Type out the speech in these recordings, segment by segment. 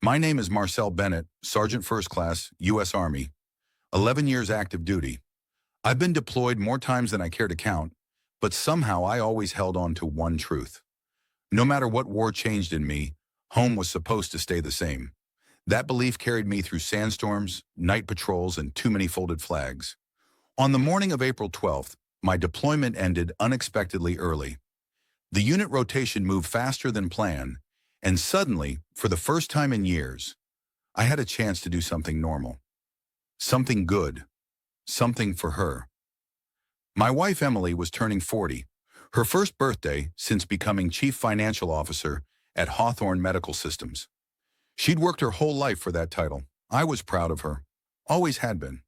My name is Marcel Bennett, Sergeant First Class, U.S. Army, 11 years active duty. I've been deployed more times than I care to count, but somehow I always held on to one truth. No matter what war changed in me, home was supposed to stay the same. That belief carried me through sandstorms, night patrols, and too many folded flags. On the morning of April 12th, my deployment ended unexpectedly early. The unit rotation moved faster than planned, and suddenly, for the first time in years, I had a chance to do something normal. Something good. Something for her. My wife Emily was turning 40, her first birthday since becoming Chief Financial Officer at Hawthorne Medical Systems. She'd worked her whole life for that title. I was proud of her. Always had been.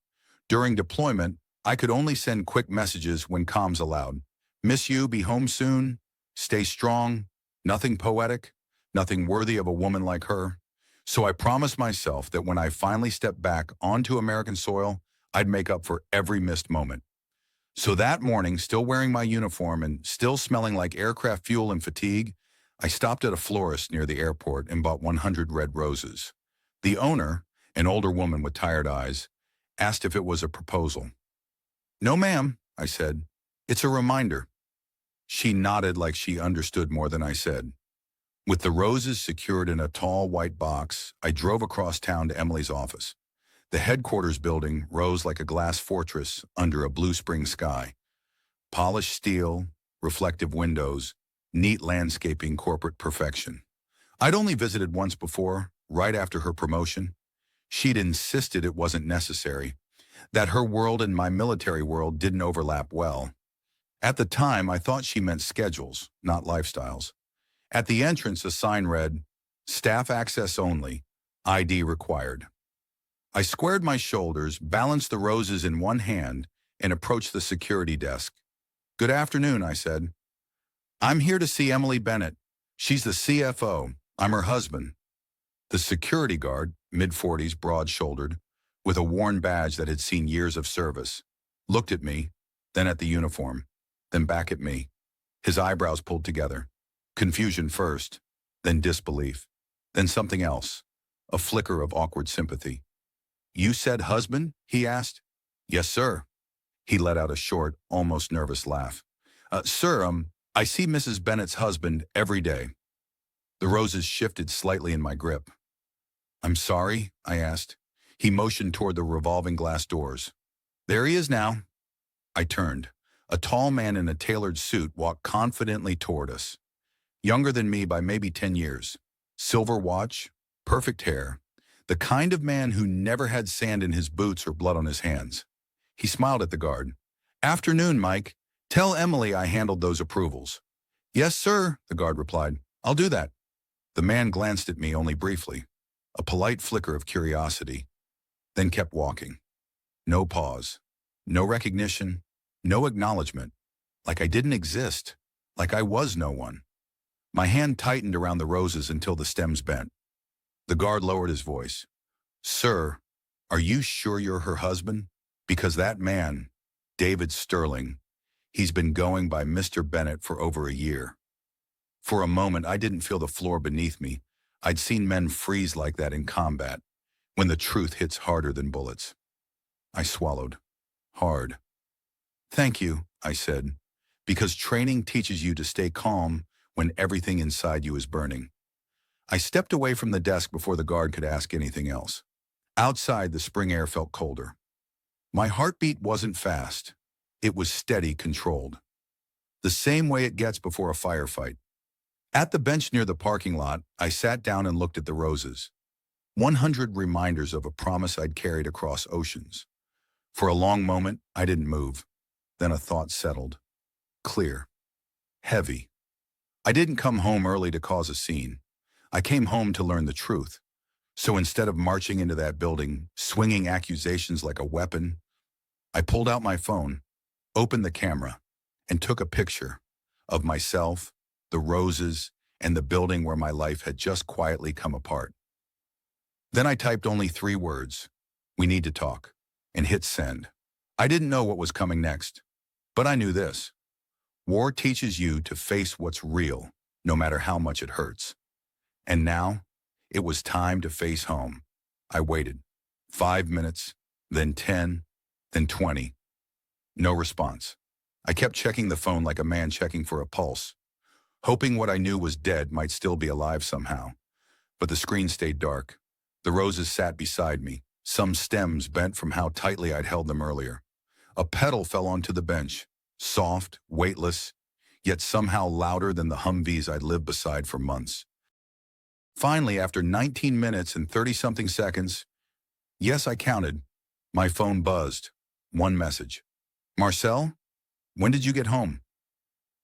During deployment, I could only send quick messages when comms allowed. Miss you, be home soon, stay strong, nothing poetic, nothing worthy of a woman like her. So I promised myself that when I finally stepped back onto American soil, I'd make up for every missed moment. So that morning, still wearing my uniform and still smelling like aircraft fuel and fatigue, I stopped at a florist near the airport and bought 100 red roses. The owner, an older woman with tired eyes, asked if it was a proposal. "No, ma'am," I said. "It's a reminder." She nodded like she understood more than I said. With the roses secured in a tall white box, I drove across town to Emily's office. The headquarters building rose like a glass fortress under a blue spring sky. Polished steel, reflective windows, neat landscaping, corporate perfection. I'd only visited once before, right after her promotion. She'd insisted it wasn't necessary, that her world and my military world didn't overlap well. At the time, I thought she meant schedules, not lifestyles. At the entrance, a sign read, "Staff access only, ID required." I squared my shoulders, balanced the roses in one hand, and approached the security desk. "Good afternoon," I said. "I'm here to see Emily Bennett. She's the CFO. I'm her husband." The security guard, mid-40s, broad-shouldered, with a worn badge that had seen years of service, looked at me, then at the uniform, then back at me. His eyebrows pulled together. Confusion first, then disbelief, then something else, a flicker of awkward sympathy. "You said husband?" he asked. "Yes, sir." He let out a short, almost nervous laugh. Sir, I see Mrs. Bennett's husband every day." The roses shifted slightly in my grip. "I'm sorry?" I asked. He motioned toward the revolving glass doors. "There he is now." I turned. A tall man in a tailored suit walked confidently toward us. Younger than me by maybe 10 years. Silver watch, perfect hair. The kind of man who never had sand in his boots or blood on his hands. He smiled at the guard. "Afternoon, Mike. Tell Emily I handled those approvals." "Yes, sir," the guard replied. "I'll do that." The man glanced at me only briefly, a polite flicker of curiosity, then kept walking. No pause, no recognition, no acknowledgement, like I didn't exist, like I was no one. My hand tightened around the roses until the stems bent. The guard lowered his voice. "Sir, are you sure you're her husband? Because that man, David Sterling, he's been going by Mr. Bennett for over a year." For a moment, I didn't feel the floor beneath me. I'd seen men freeze like that in combat, when the truth hits harder than bullets. I swallowed. Hard. "Thank you," I said, "because training teaches you to stay calm when everything inside you is burning." I stepped away from the desk before the guard could ask anything else. Outside, the spring air felt colder. My heartbeat wasn't fast. It was steady, controlled. The same way it gets before a firefight. At the bench near the parking lot, I sat down and looked at the roses. 100 reminders of a promise I'd carried across oceans. For a long moment, I didn't move. Then a thought settled. Clear. Heavy. I didn't come home early to cause a scene. I came home to learn the truth. So instead of marching into that building, swinging accusations like a weapon, I pulled out my phone, opened the camera, and took a picture of myself, the roses, and the building where my life had just quietly come apart. Then I typed only 3 words, "We need to talk," and hit send. I didn't know what was coming next, but I knew this. War teaches you to face what's real, no matter how much it hurts. And now, It was time to face home. I waited. 5 minutes, then 10, then 20. No response. I kept checking the phone like a man checking for a pulse, hoping what I knew was dead might still be alive somehow. But the screen stayed dark. The roses sat beside me, some stems bent from how tightly I'd held them earlier. A petal fell onto the bench, soft, weightless, yet somehow louder than the Humvees I'd lived beside for months. Finally, after 19 minutes and 30-something seconds, yes, I counted, my phone buzzed. One message. Marcel, when did you get home?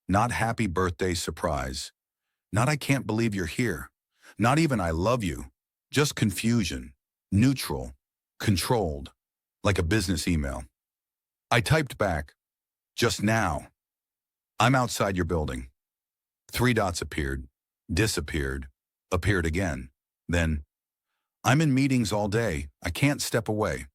Not happy birthday surprise. Not I can't believe you're here. Not even I love you. Just confusion. Neutral. Controlled. Like a business email. I typed back. Just now. I'm outside your building. 3 dots appeared. Disappeared. Appeared again. Then, I'm in meetings all day. I can't step away.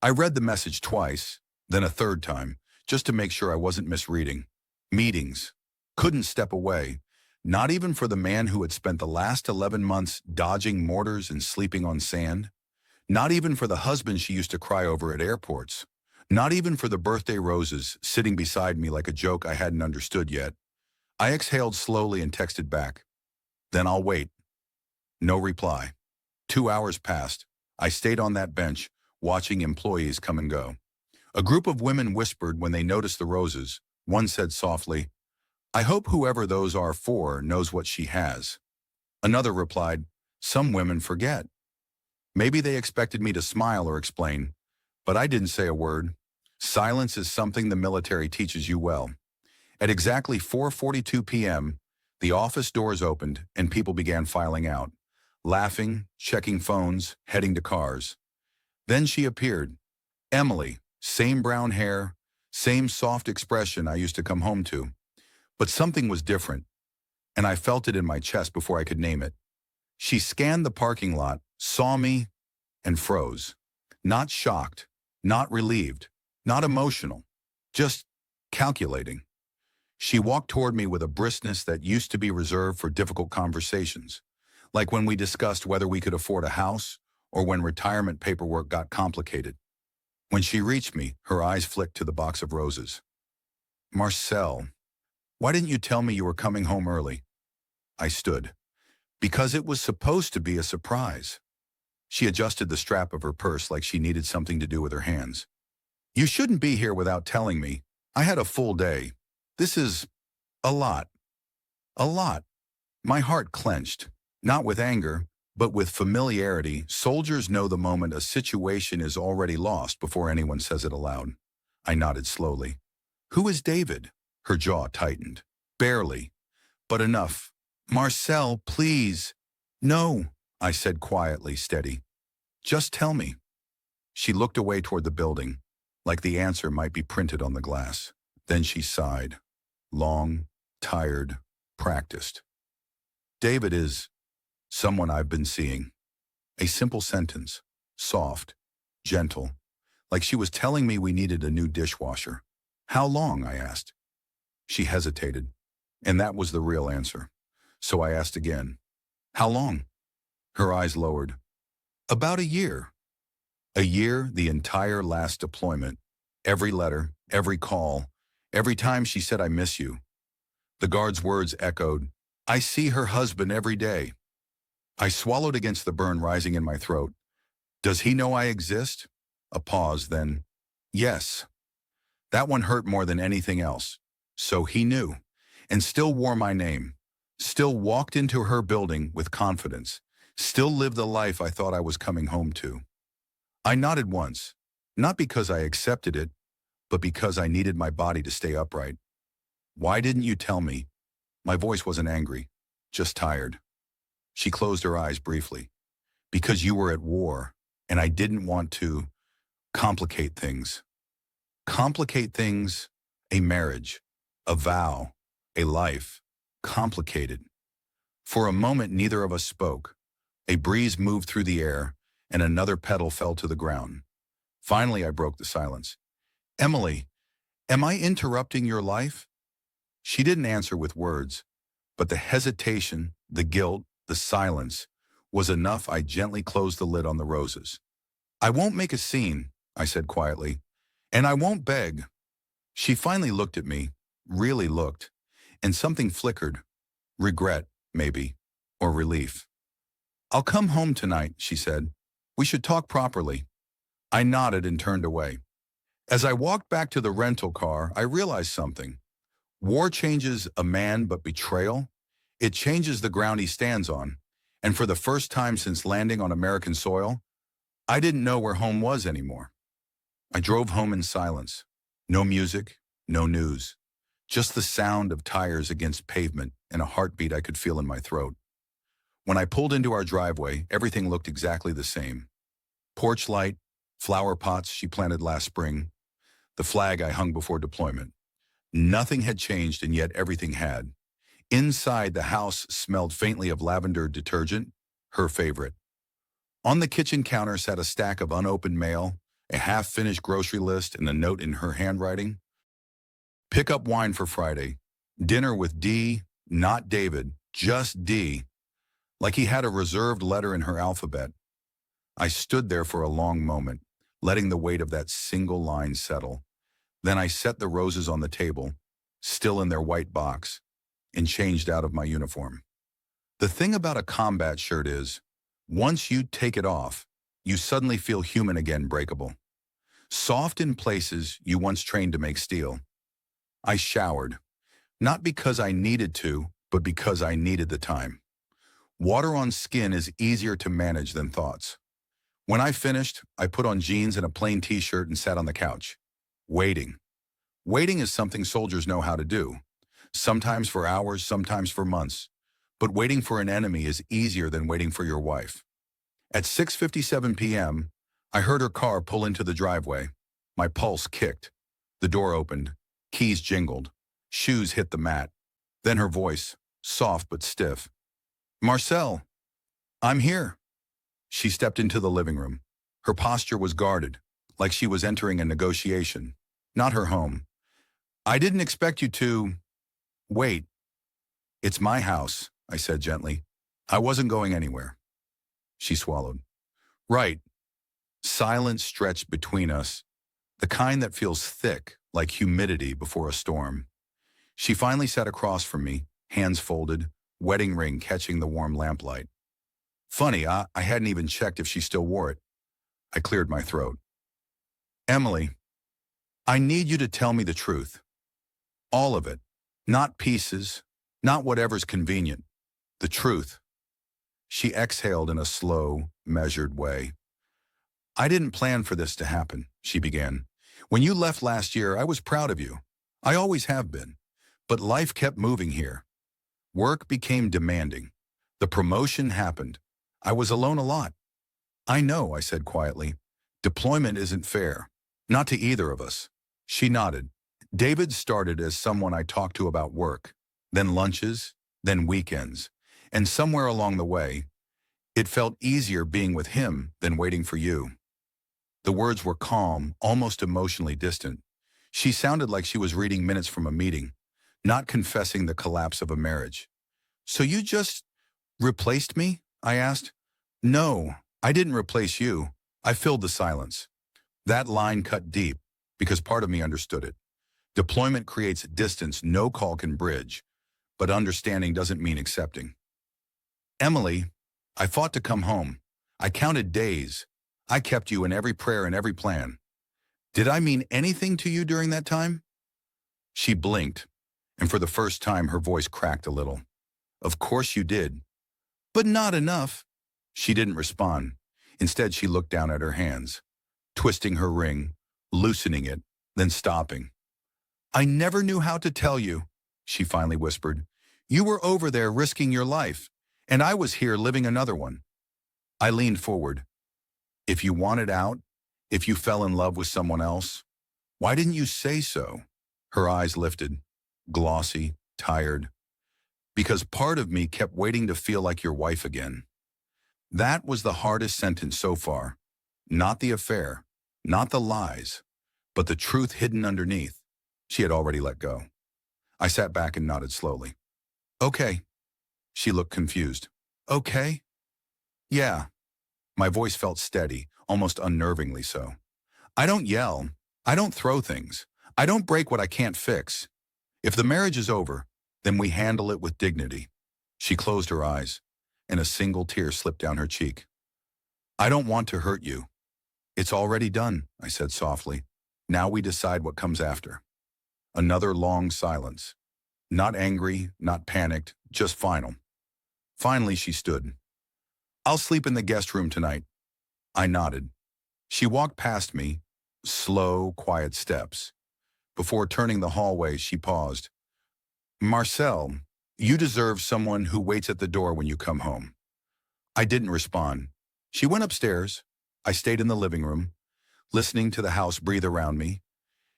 I read the message twice, then a third time, just to make sure I wasn't misreading. Meetings. Couldn't step away. Not even for the man who had spent the last 11 months dodging mortars and sleeping on sand. Not even for the husband she used to cry over at airports. Not even for the birthday roses sitting beside me like a joke I hadn't understood yet. I exhaled slowly and texted back. Then I'll wait. No reply. 2 hours passed. I stayed on that bench, watching employees come and go. A group of women whispered when they noticed the roses. One said softly, I hope whoever those are for knows what she has. Another replied, some women forget. Maybe they expected me to smile or explain, but I didn't say a word. Silence is something the military teaches you well. At exactly 4:42 p.m., the office doors opened and people began filing out, laughing, checking phones, heading to cars. Then she appeared. Emily, same brown hair, same soft expression I used to come home to. But something was different, and I felt it in my chest before I could name it. She scanned the parking lot, saw me, and froze. Not shocked, not relieved, not emotional, just calculating. She walked toward me with a briskness that used to be reserved for difficult conversations, like when we discussed whether we could afford a house or when retirement paperwork got complicated. When she reached me, her eyes flicked to the box of roses. Marcel, why didn't you tell me you were coming home early? I stood. Because it was supposed to be a surprise. She adjusted the strap of her purse like she needed something to do with her hands. You shouldn't be here without telling me. I had a full day. This is a lot. A lot. My heart clenched, not with anger, but with familiarity. Soldiers know the moment a situation is already lost before anyone says it aloud. I nodded slowly. Who is David? Her jaw tightened. Barely, but enough. Marcel, please. No, I said quietly, steady. Just tell me. She looked away toward the building, like the answer might be printed on the glass. Then she sighed. Long, tired, practiced. David is someone I've been seeing. A simple sentence, soft, gentle, like she was telling me we needed a new dishwasher. How long? I asked. She hesitated, and that was the real answer. So I asked again, how long? Her eyes lowered. About a year. A year, the entire last deployment. Every letter, every call, every time she said, I miss you. The guard's words echoed, I see her husband every day. I swallowed against the burn rising in my throat. Does he know I exist? A pause, then, yes. That one hurt more than anything else. So he knew, and still wore my name, still walked into her building with confidence, still lived the life I thought I was coming home to. I nodded once, not because I accepted it, but because I needed my body to stay upright. Why didn't you tell me? My voice wasn't angry, just tired. She closed her eyes briefly. Because you were at war, and I didn't want to complicate things. Complicate things, a marriage, a vow, a life, complicated. For a moment, neither of us spoke. A breeze moved through the air, and another petal fell to the ground. Finally, I broke the silence. Emily, am I interrupting your life? She didn't answer with words, but the hesitation, the guilt, the silence was enough. I gently closed the lid on the roses. I won't make a scene, I said quietly, and I won't beg. She finally looked at me, really looked, and something flickered. Regret, maybe, or relief. I'll come home tonight, she said. We should talk properly. I nodded and turned away. As I walked back to the rental car, I realized something. War changes a man, but betrayal? It changes the ground he stands on. And for the first time since landing on American soil, I didn't know where home was anymore. I drove home in silence. No music, no news. Just the sound of tires against pavement and a heartbeat I could feel in my throat. When I pulled into our driveway, everything looked exactly the same. Porch light, flower pots she planted last spring, the flag I hung before deployment. Nothing had changed, and yet everything had. Inside, the house smelled faintly of lavender detergent, her favorite. On the kitchen counter sat a stack of unopened mail, a half-finished grocery list, and a note in her handwriting. Pick up wine for Friday. Dinner with D, not David, just D. Like he had a reserved letter in her alphabet. I stood there for a long moment, letting the weight of that single line settle. Then I set the roses on the table, still in their white box, and changed out of my uniform. The thing about a combat shirt is, once you take it off, you suddenly feel human again, breakable. Soft in places you once trained to make steel. I showered, not because I needed to, but because I needed the time. Water on skin is easier to manage than thoughts. When I finished, I put on jeans and a plain t-shirt and sat on the couch. Waiting. Waiting is something soldiers know how to do. Sometimes for hours, sometimes for months. But waiting for an enemy is easier than waiting for your wife. At 6:57 p.m., I heard her car pull into the driveway. My pulse kicked. The door opened. Keys jingled. Shoes hit the mat. Then her voice, soft but stiff. Marcel, I'm here. She stepped into the living room. Her posture was guarded, like she was entering a negotiation, not her home. I didn't expect you to... Wait. It's my house, I said gently. I wasn't going anywhere. She swallowed. Right. Silence stretched between us, the kind that feels thick, like humidity before a storm. She finally sat across from me, hands folded, wedding ring catching the warm lamplight. Funny, I hadn't even checked if she still wore it. I cleared my throat. Emily, I need you to tell me the truth. All of it. Not pieces, not whatever's convenient. The truth. She exhaled in a slow, measured way. I didn't plan for this to happen, she began. When you left last year, I was proud of you. I always have been. But life kept moving here. Work became demanding. The promotion happened. I was alone a lot. I know, I said quietly. Deployment isn't fair. Not to either of us. She nodded. David started as someone I talked to about work, then lunches, then weekends. And somewhere along the way, it felt easier being with him than waiting for you. The words were calm, almost emotionally distant. She sounded like she was reading minutes from a meeting, not confessing the collapse of a marriage. So you just replaced me? I asked. No, I didn't replace you. I filled the silence. That line cut deep, because part of me understood it. Deployment creates distance no call can bridge, but understanding doesn't mean accepting. Emily, I fought to come home. I counted days. I kept you in every prayer and every plan. Did I mean anything to you during that time? She blinked, and for the first time her voice cracked a little. Of course you did. But not enough. She didn't respond. Instead, she looked down at her hands, twisting her ring, loosening it, then stopping. I never knew how to tell you, she finally whispered. You were over there risking your life, and I was here living another one. I leaned forward. If you wanted out, if you fell in love with someone else, why didn't you say so? Her eyes lifted, glossy, tired. Because part of me kept waiting to feel like your wife again. That was the hardest sentence so far. Not the affair, not the lies, but the truth hidden underneath. She had already let go. I sat back and nodded slowly. Okay. She looked confused. Okay? Yeah. My voice felt steady, almost unnervingly so. I don't yell. I don't throw things. I don't break what I can't fix. If the marriage is over, then we handle it with dignity. She closed her eyes, and a single tear slipped down her cheek. I don't want to hurt you. It's already done, I said softly. Now we decide what comes after. Another long silence. Not angry, not panicked, just final. Finally, she stood. I'll sleep in the guest room tonight. I nodded. She walked past me, slow, quiet steps. Before turning the hallway, she paused. Marcel, you deserve someone who waits at the door when you come home. I didn't respond. She went upstairs. I stayed in the living room, listening to the house breathe around me.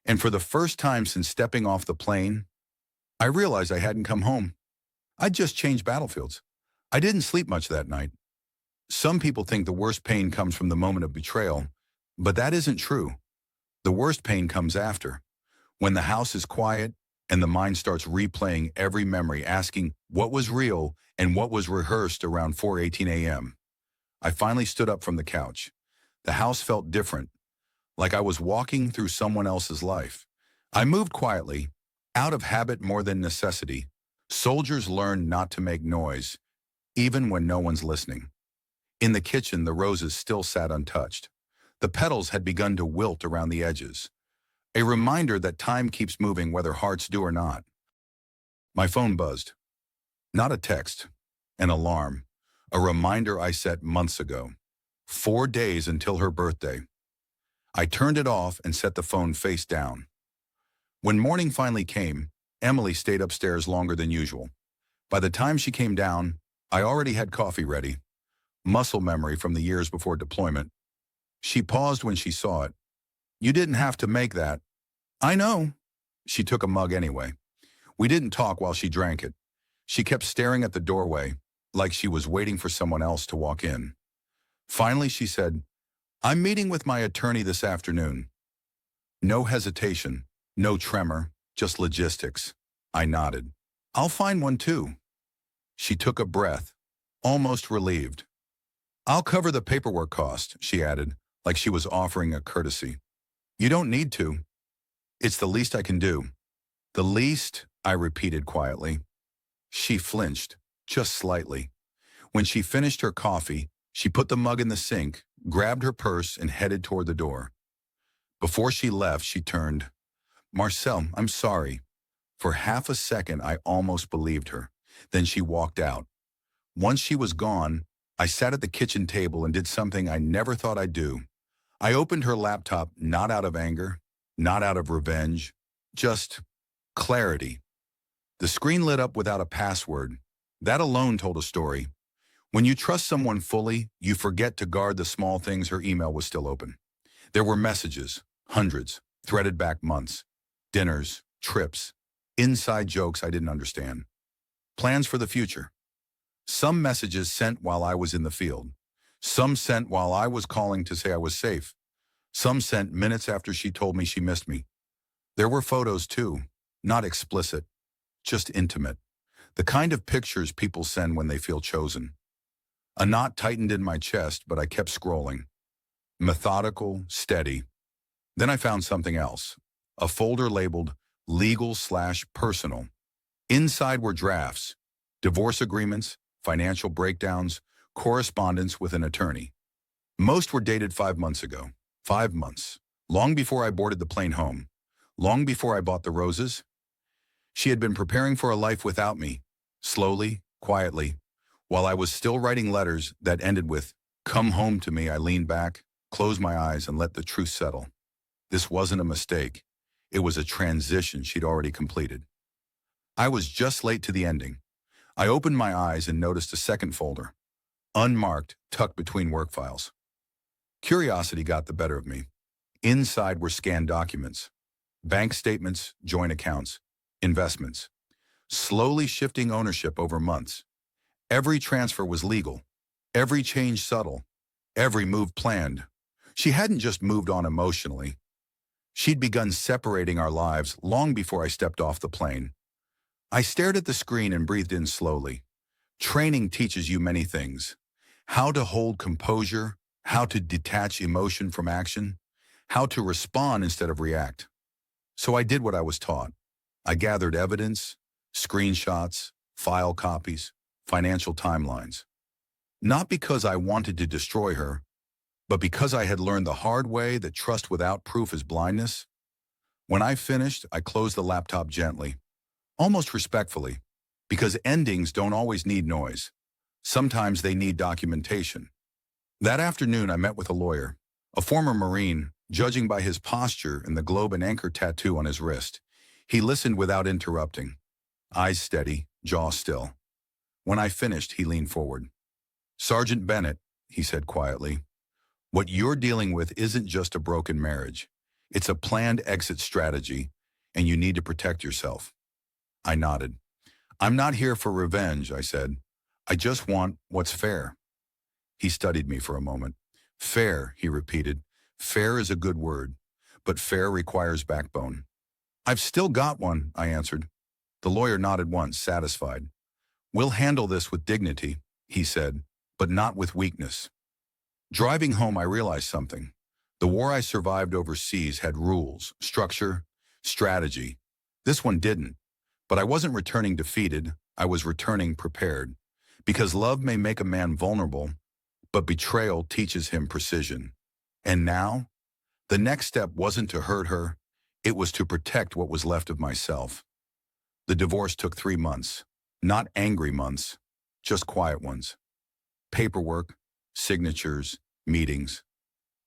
And for the first time since stepping off the plane, I realized I hadn't come home. I'd just changed battlefields. I didn't sleep much that night. Some people think the worst pain comes from the moment of betrayal, but that isn't true. The worst pain comes after, when the house is quiet and the mind starts replaying every memory, asking what was real and what was rehearsed around 4:18 a.m. I finally stood up from the couch. The house felt different, like I was walking through someone else's life. I moved quietly, out of habit more than necessity. Soldiers learn not to make noise, even when no one's listening. In the kitchen, the roses still sat untouched. The petals had begun to wilt around the edges. A reminder that time keeps moving whether hearts do or not. My phone buzzed. Not a text, an alarm, a reminder I set months ago. 4 days until her birthday. I turned it off and set the phone face down. When morning finally came, Emily stayed upstairs longer than usual. By the time she came down, I already had coffee ready. Muscle memory from the years before deployment. She paused when she saw it. You didn't have to make that. I know. She took a mug anyway. We didn't talk while she drank it. She kept staring at the doorway, like she was waiting for someone else to walk in. Finally, she said, I'm meeting with my attorney this afternoon. No hesitation, no tremor, just logistics. I nodded. I'll find one too. She took a breath, almost relieved. I'll cover the paperwork cost, she added, like she was offering a courtesy. You don't need to. It's the least I can do. The least, I repeated quietly. She flinched, just slightly. When she finished her coffee, she put the mug in the sink, grabbed her purse, and headed toward the door. Before she left, she turned. Marcel, I'm sorry. For half a second, I almost believed her. Then she walked out. Once she was gone, I sat at the kitchen table and did something I never thought I'd do. I opened her laptop, not out of anger, not out of revenge, just clarity. The screen lit up without a password. That alone told a story. When you trust someone fully, you forget to guard the small things. Her email was still open. There were messages, hundreds, threaded back months, dinners, trips, inside jokes I didn't understand, plans for the future. Some messages sent while I was in the field. Some sent while I was calling to say I was safe. Some sent minutes after she told me she missed me. There were photos too, not explicit, just intimate. The kind of pictures people send when they feel chosen. A knot tightened in my chest, but I kept scrolling. Methodical, steady. Then I found something else. A folder labeled legal/personal. Inside were drafts, divorce agreements, financial breakdowns, correspondence with an attorney. Most were dated 5 months ago. 5 months. Long before I boarded the plane home. Long before I bought the roses. She had been preparing for a life without me, slowly, quietly. While I was still writing letters that ended with, "Come home to me," I leaned back, closed my eyes, and let the truth settle. This wasn't a mistake. It was a transition she'd already completed. I was just late to the ending. I opened my eyes and noticed a second folder, unmarked, tucked between work files. Curiosity got the better of me. Inside were scanned documents, bank statements, joint accounts, investments, slowly shifting ownership over months. Every transfer was legal, every change subtle, every move planned. She hadn't just moved on emotionally. She'd begun separating our lives long before I stepped off the plane. I stared at the screen and breathed in slowly. Training teaches you many things. how to hold composure, how to detach emotion from action, how to respond instead of react. So I did what I was taught. I gathered evidence, screenshots, file copies, financial timelines. Not because I wanted to destroy her, but because I had learned the hard way that trust without proof is blindness. When I finished, I closed the laptop gently, almost respectfully, because endings don't always need noise. Sometimes they need documentation. That afternoon, I met with a lawyer, a former Marine, judging by his posture and the globe and anchor tattoo on his wrist. He listened without interrupting, eyes steady, jaw still. When I finished, he leaned forward. "Sergeant Bennett," he said quietly, "what you're dealing with isn't just a broken marriage. It's a planned exit strategy, and you need to protect yourself." I nodded. "I'm not here for revenge," I said. "I just want what's fair." He studied me for a moment. "Fair," he repeated. "Fair is a good word, but fair requires backbone." "I've still got one," I answered. The lawyer nodded once, satisfied. "We'll handle this with dignity," he said, "but not with weakness." Driving home, I realized something. The war I survived overseas had rules, structure, strategy. This one didn't. But I wasn't returning defeated. I was returning prepared. Because love may make a man vulnerable, but betrayal teaches him precision. And now, the next step wasn't to hurt her. It was to protect what was left of myself. The divorce took 3 months. Not angry months, just quiet ones. Paperwork, signatures, meetings,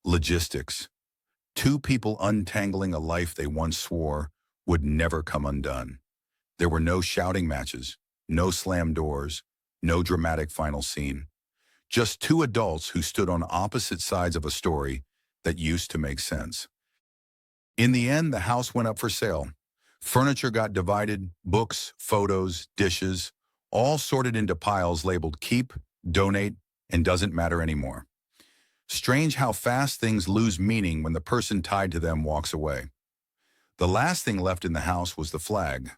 logistics. 2 people untangling a life they once swore would never come undone. There were no shouting matches, no slam doors, no dramatic final scene. Just 2 adults who stood on opposite sides of a story that used to make sense. In the end, the house went up for sale. Furniture got divided, books, photos, dishes, all sorted into piles labeled keep, donate, and doesn't matter anymore. Strange how fast things lose meaning when the person tied to them walks away. The last thing left in the house was the flag,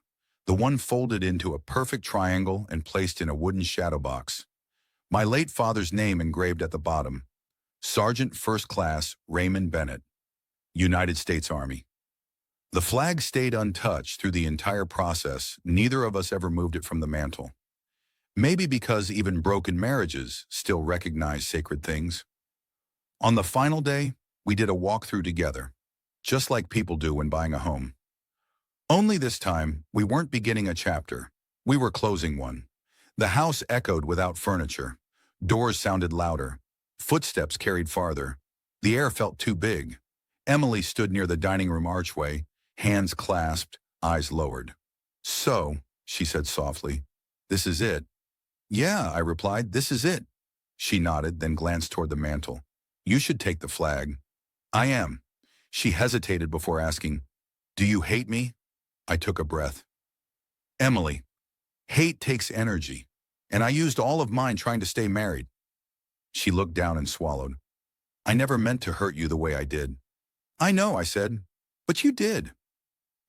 the one folded into a perfect triangle and placed in a wooden shadow box. My late father's name engraved at the bottom, Sergeant First Class Raymond Bennett, United States Army. The flag stayed untouched through the entire process. Neither of us ever moved it from the mantle. Maybe because even broken marriages still recognize sacred things. On the final day, we did a walkthrough together, just like people do when buying a home. Only this time, we weren't beginning a chapter. We were closing one. The house echoed without furniture. Doors sounded louder. Footsteps carried farther. The air felt too big. Emily stood near the dining room archway, hands clasped, eyes lowered. "So," she said softly, "this is it." "Yeah," I replied, "this is it." She nodded, then glanced toward the mantle. "You should take the flag." "I am." She hesitated before asking, "Do you hate me?" I took a breath. "Emily, hate takes energy, and I used all of mine trying to stay married." She looked down and swallowed. "I never meant to hurt you the way I did." "I know," I said, "but you did."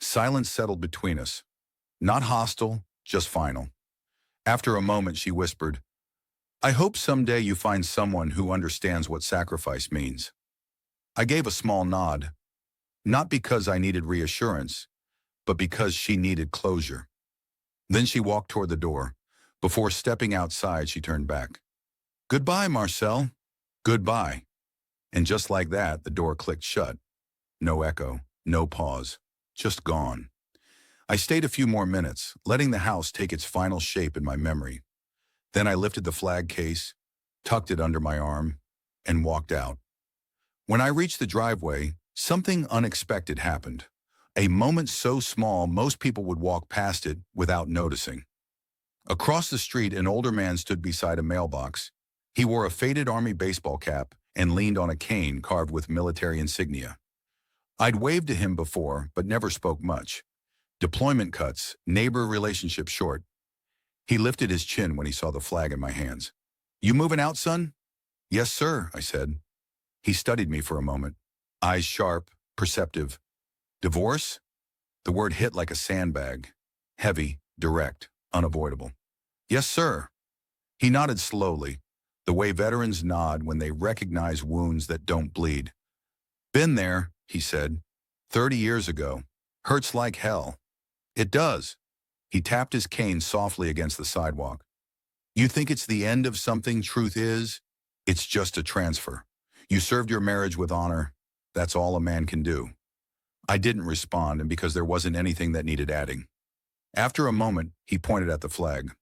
Silence settled between us. Not hostile, just final. After a moment, she whispered, "I hope someday you find someone who understands what sacrifice means." I gave a small nod, not because I needed reassurance, but because she needed closure. Then she walked toward the door. Before stepping outside, she turned back. "Goodbye, Marcel. Goodbye." And just like that, the door clicked shut. No echo, no pause, just gone. I stayed a few more minutes, letting the house take its final shape in my memory. Then I lifted the flag case, tucked it under my arm, and walked out. When I reached the driveway, something unexpected happened. A moment so small most people would walk past it without noticing. Across the street, an older man stood beside a mailbox. He wore a faded Army baseball cap and leaned on a cane carved with military insignia. I'd waved to him before, but never spoke much. Deployment cuts, neighbor relationship short. He lifted his chin when he saw the flag in my hands. "You moving out, son?" "Yes, sir," I said. He studied me for a moment, eyes sharp, perceptive. "Divorce?" The word hit like a sandbag. Heavy, direct, unavoidable. "Yes, sir." He nodded slowly. the way veterans nod when they recognize wounds that don't bleed. Been there, he said. 30 years ago. Hurts like hell. It does. He tapped his cane softly against the sidewalk. You think it's the end of something, truth is, it's just a transfer. You served your marriage with honor. That's all a man can do. I didn't respond, and because there wasn't anything that needed adding. After a moment, he pointed at the flag.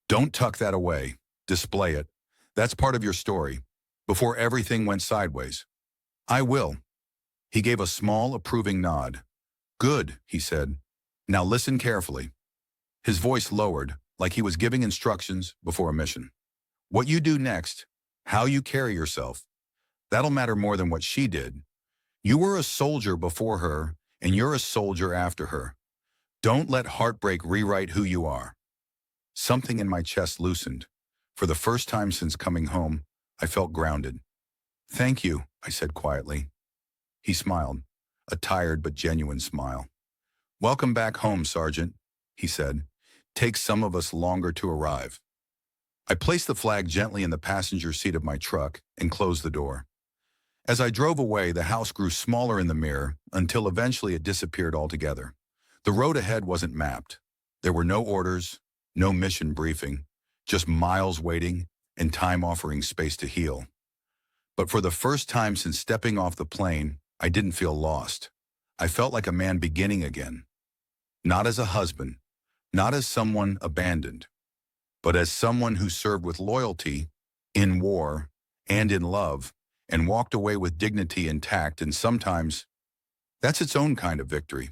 Don't tuck that away. Display it. That's part of your story. Before everything went sideways. I will. He gave a small, approving nod. Good, he said. Now listen carefully. His voice lowered, like he was giving instructions before a mission. What you do next, how you carry yourself, that'll matter more than what she did. You were a soldier before her, and you're a soldier after her. Don't let heartbreak rewrite who you are. Something in my chest loosened. For the first time since coming home, I felt grounded. Thank you, I said quietly. He smiled, a tired but genuine smile. Welcome back home, Sergeant, he said. Takes some of us longer to arrive. I placed the flag gently in the passenger seat of my truck and closed the door. As I drove away, the house grew smaller in the mirror until eventually it disappeared altogether. The road ahead wasn't mapped. There were no orders, no mission briefing, just miles waiting and time offering space to heal. But for the first time since stepping off the plane, I didn't feel lost. I felt like a man beginning again. Not as a husband, not as someone abandoned, but as someone who served with loyalty, in war, and in love, and walked away with dignity intact, and sometimes that's its own kind of victory.